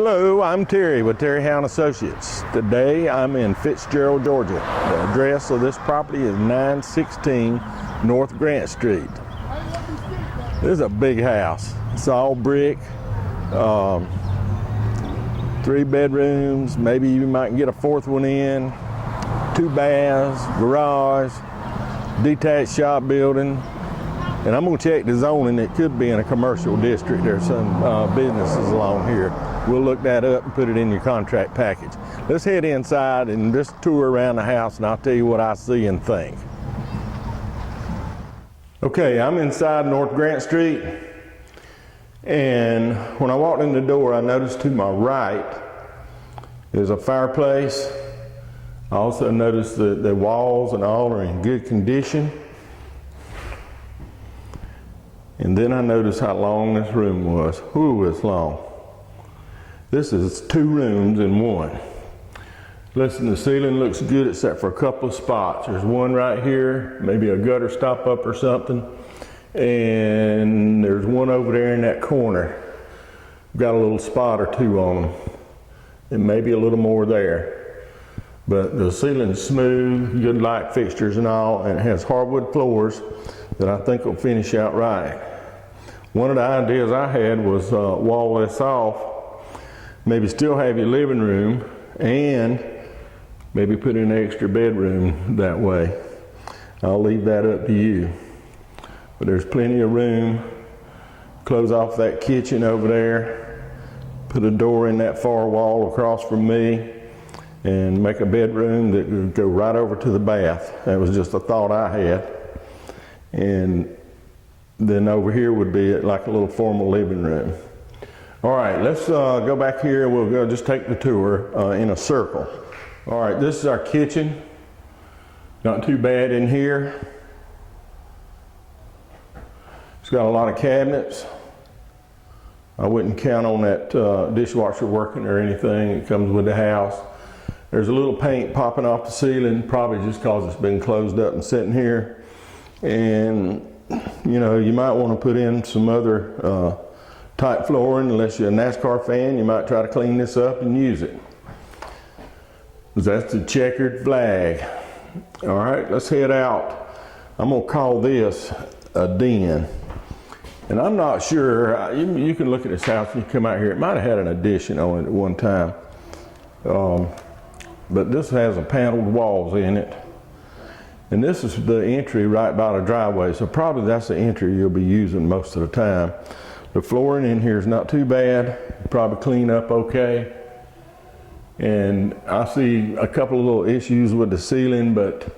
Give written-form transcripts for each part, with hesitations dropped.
Hello, I'm Terry with Terry Hound Associates. Today I'm in Fitzgerald, Georgia. The address of this property is 916 North Grant Street. This is a big house. It's all brick, 3 bedrooms, maybe you might get a 4th one in, 2 baths, garage, detached shop building. And I'm going to check the zoning. It could be in a commercial district. There's some businesses along here. We'll look that up and put it in your contract package. Let's head inside and just tour around the house, and I'll tell you what I see and think. Okay, I'm inside North Grant Street, and when I walked in the door, I noticed to my right is a fireplace. I also noticed that the walls and all are in good condition. And then I noticed how long this room was. Ooh, it's long. This is 2 rooms in one. Listen, the ceiling looks good except for a couple of spots. There's one right here, maybe a gutter stop up or something. And there's one over there in that corner. Got a little spot or 2 on them. And maybe a little more there. But the ceiling's smooth, good light fixtures and all, and it has hardwood floors that I think will finish out right. One of the ideas I had was wall this off, maybe still have your living room, and maybe put in an extra bedroom that way. I'll leave that up to you. But there's plenty of room. Close off that kitchen over there, put a door in that far wall across from me, and make a bedroom that would go right over to the bath. That was just a thought I had. And then over here would be like a little formal living room. All right, let's go back here. We'll go just take the tour in a circle. All right, this is our kitchen. Not too bad in here. It's got a lot of cabinets. I wouldn't count on that dishwasher working or anything. It comes with the house. There's a little paint popping off the ceiling, probably just because it's been closed up and sitting here. And you know, you might want to put in some other type flooring. Unless you're a NASCAR fan, you might try to clean this up and use it. That's the checkered flag. All right, let's head out. I'm gonna call this a den. And I'm not sure, you can look at this house and you come out here, it might have had an addition on it at one time. But this has a paneled walls in it. And this is the entry right by the driveway, so probably that's the entry you'll be using most of the time. The flooring in here is not too bad, probably clean up okay. And I see a couple of little issues with the ceiling, but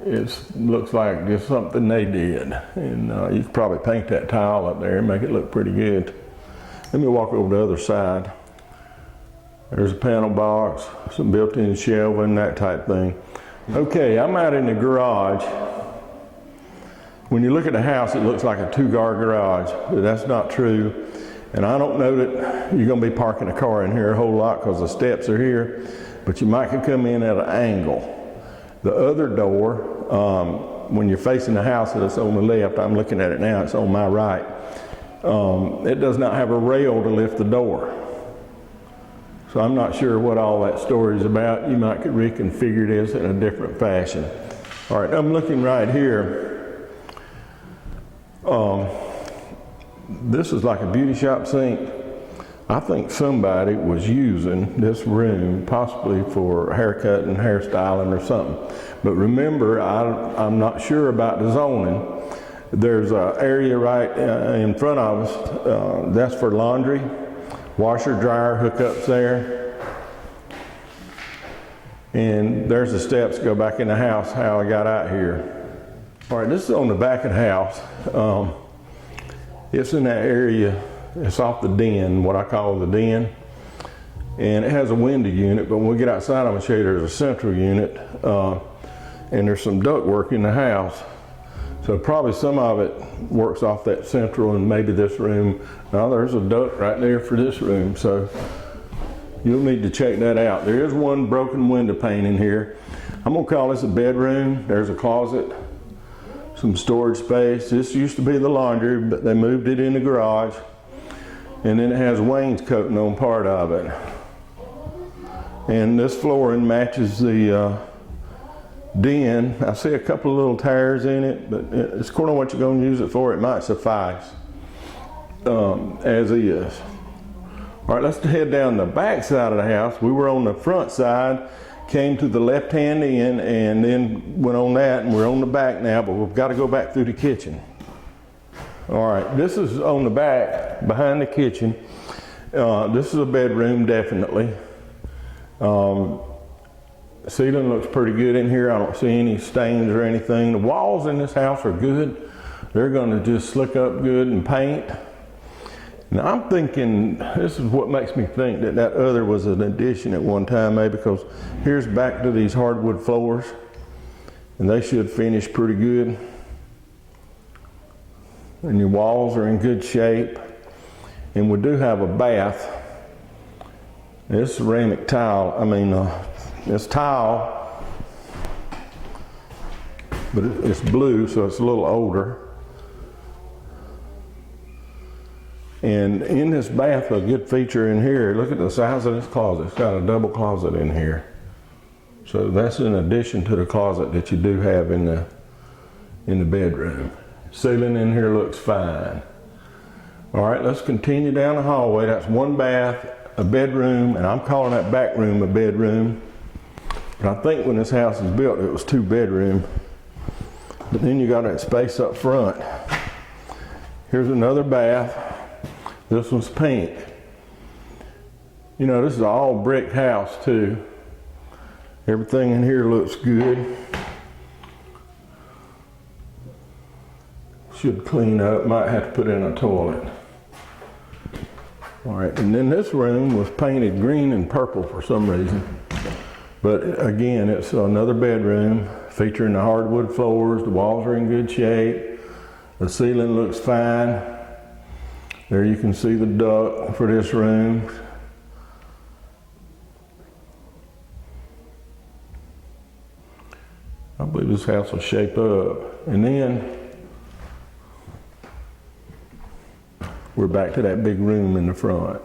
it looks like just something they did. And you could probably paint that tile up there and make it look pretty good. Let me walk over the other side. There's a panel box, some built-in shelving, that type thing. Okay, I'm out in the garage. When you look at the house, it looks like a 2-car garage, but that's not true. And I don't know that you're gonna be parking a car in here a whole lot because the steps are here, but you might could come in at an angle. The other door, when you're facing the house that's on the left, I'm looking at it now, it's on my right. It does not have a rail to lift the door. So I'm not sure what all that story is about. You might could reconfigure this in a different fashion. All right, I'm looking right here. This is like a beauty shop sink. I think somebody was using this room possibly for haircut and hairstyling or something. But remember, I'm not sure about the zoning. There's an area right in front of us, that's for laundry. Washer, dryer, hookups there. And there's the steps to go back in the house, how I got out here. All right, this is on the back of the house. It's in that area, it's off the den, what I call the den. And it has a window unit, but when we get outside, I'm gonna show you there's a central unit. And there's some duct work in the house. So probably some of it works off that central and maybe this room. Now there's a duct right there for this room, so you'll need to check that out. There is one broken window pane in here. I'm gonna call this a bedroom. There's a closet, some storage space. This used to be the laundry, but they moved it in the garage. And then it has wainscoting on part of it. And this flooring matches the den. I see a couple of little tears in it, but it's according to what you're going to use it for. It might suffice as is. All right, let's head down the back side of the house. We were on the front side, came to the left-hand end, and then went on that, and we're on the back now, but we've got to go back through the kitchen. All right, this is on the back, behind the kitchen. This is a bedroom, definitely. Ceiling looks pretty good in here. I don't see any stains or anything. The walls in this house are good. They're going to just slick up good and paint. Now I'm thinking, this is what makes me think that that other was an addition at one time, maybe, because here's back to these hardwood floors, and they should finish pretty good. And your walls are in good shape. And we do have a bath. It's ceramic tile, it's tile, but it's blue, so it's a little older. And in this bath, a good feature in here, look at the size of this closet. It's got a double closet in here. So that's in addition to the closet that you do have in the bedroom. Ceiling in here looks fine. All right, let's continue down the hallway. That's one bath, a bedroom, and I'm calling that back room a bedroom. But I think when this house was built, it was 2 bedroom. But then you got that space up front. Here's another bath. This one's pink. You know, this is an all brick house too. Everything in here looks good. Should clean up, might have to put in a toilet. All right, and then this room was painted green and purple for some reason. But again, it's another bedroom featuring the hardwood floors. The walls are in good shape. The ceiling looks fine. There you can see the duct for this room. I believe this house will shape up. And then we're back to that big room in the front.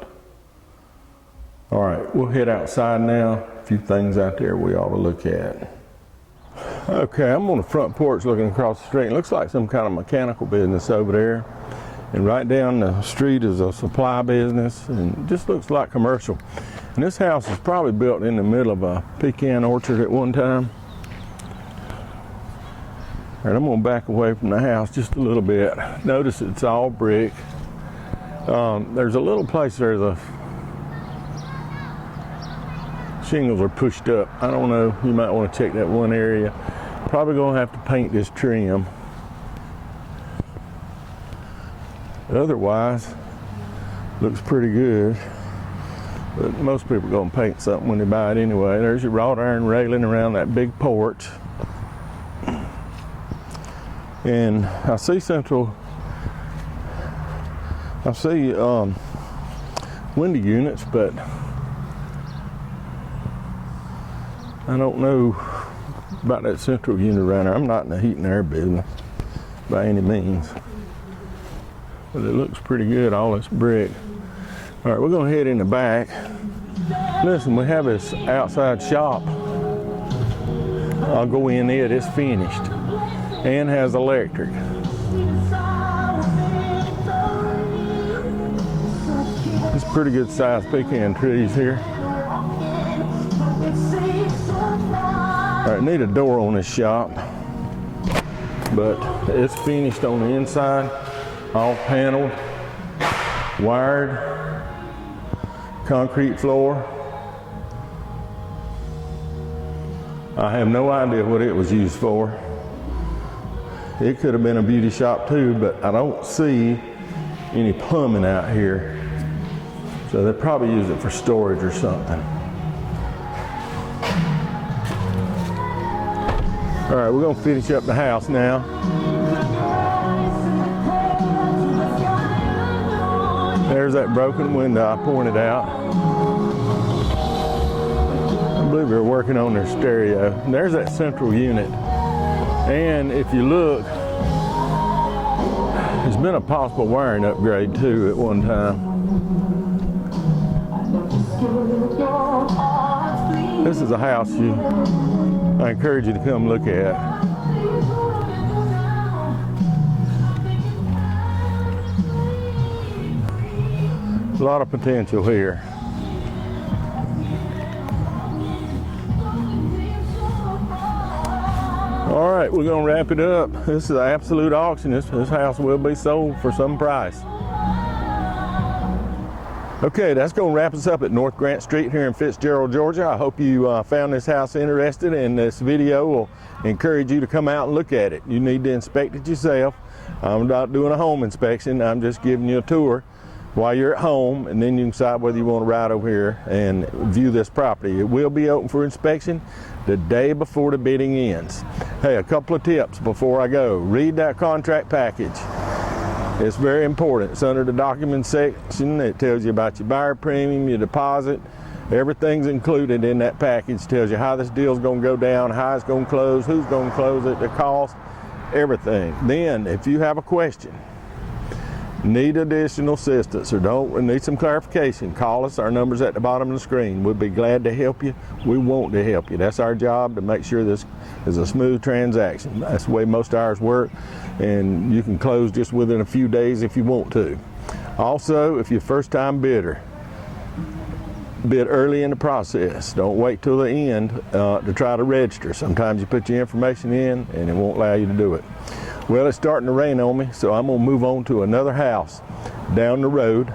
All right, we'll head outside now. A few things out there we ought to look at. Okay, I'm on the front porch looking across the street. It looks like some kind of mechanical business over there. And right down the street is a supply business, and it just looks like commercial. And this house was probably built in the middle of a pecan orchard at one time. All right, I'm gonna back away from the house just a little bit. Notice it's all brick. There's a little place there, the shingles are pushed up. I don't know, you might want to check that one area. Probably gonna have to paint this trim. Otherwise, looks pretty good. But most people are gonna paint something when they buy it anyway. There's your wrought iron railing around that big porch. And I see window units, but I don't know about that central unit around there. I'm not in the heat and air business by any means. But it looks pretty good, all this brick. All right, we're gonna head in the back. Listen, we have this outside shop. I'll go in it, it's finished and has electric. It's pretty good sized pecan trees here. All right, need a door on this shop, but it's finished on the inside, all paneled, wired, concrete floor. I have no idea what it was used for. It could have been a beauty shop too, but I don't see any plumbing out here. So they probably use it for storage or something. All right, we're gonna finish up the house now. There's that broken window I pointed out. I believe they're working on their stereo. And there's that central unit. And if you look, there's been a possible wiring upgrade too at one time. This is a house I encourage you to come look at. A lot of potential here. All right, we're gonna wrap it up. This is an absolute auction. This house will be sold for some price. Okay, that's going to wrap us up at North Grant Street here in Fitzgerald, Georgia. I hope you found this house interesting, and this video will encourage you to come out and look at it. You need to inspect it yourself. I'm not doing a home inspection. I'm just giving you a tour while you're at home, and then you can decide whether you want to ride over here and view this property. It will be open for inspection the day before the bidding ends. Hey, a couple of tips before I go. Read that contract package. It's very important. It's under the documents section. It tells you about your buyer premium, your deposit. Everything's included in that package. It tells you how this deal's going to go down, how it's going to close, who's going to close it, the cost, everything. Then, if you have a question, need additional assistance, or need some clarification, call us. Our number's at the bottom of the screen. We'll be glad to help you. We want to help you. That's our job, to make sure this is a smooth transaction. That's the way most of ours work, and you can close just within a few days if you want to. Also, if you're a first-time bidder, bid early in the process. Don't wait till the end to try to register. Sometimes you put your information in and it won't allow you to do it. Well, it's starting to rain on me, so I'm going to move on to another house down the road.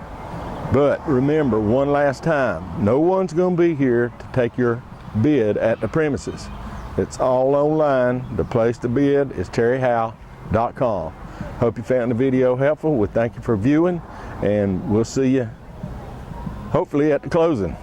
But remember, one last time, no one's going to be here to take your bid at the premises. It's all online. The place to bid is terryhowe.com. Hope you found the video helpful. We thank you for viewing, and we'll see you hopefully at the closing.